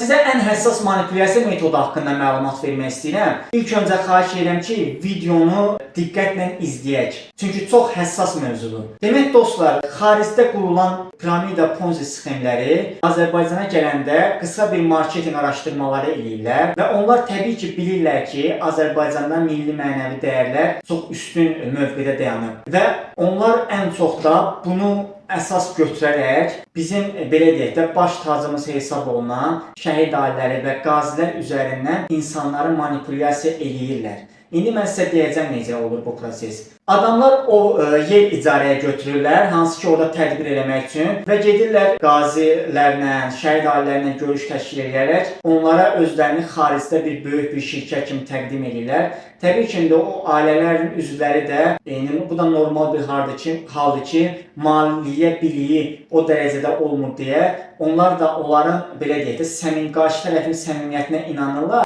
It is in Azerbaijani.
sizə ən həssas manipulyasiya metodu haqqında məlumat vermək istəyirəm. İlk öncə xahiş edirəm ki, videonu diqqətlə izləyək. Çünki çox həssas mövzudur. Demək dostlar, xaricdə qurulan piramida Ponzi sxemləri Azərbaycana gələndə qısa bir marketinq araşdırmaları eləyirlər və onlar təbii ki, bilirlər ki, Azərbaycanda milli mənəvi dəyərlər çox üstün mövqedə dayanır və onlar ən çox da bunu əsas götürərək bizim belə deyək də baş tacımız hesab olunan şəhid ailələri və qazilər üzərindən insanları manipulyasiya eləyirlər. İndi mən sizə deyəcəm necə olur bu proses. Adamlar o yer icarəyə götürürlər, hansı ki orada tədbir eləmək üçün və gedirlər qazilərlə, şəhid ailələrlə görüş təşkil edərək onlara özlərini xaricdə bir böyük bir şirkət kimi təqdim edirlər. Təbii ki, o ailələrin üzvləri də bu da normal bir haldır ki, maliyyə biliyi o dərəcədə olmur deyə onlar da onların belə deyək də qarşı tərəfin səmimiyyətinə inanırlar.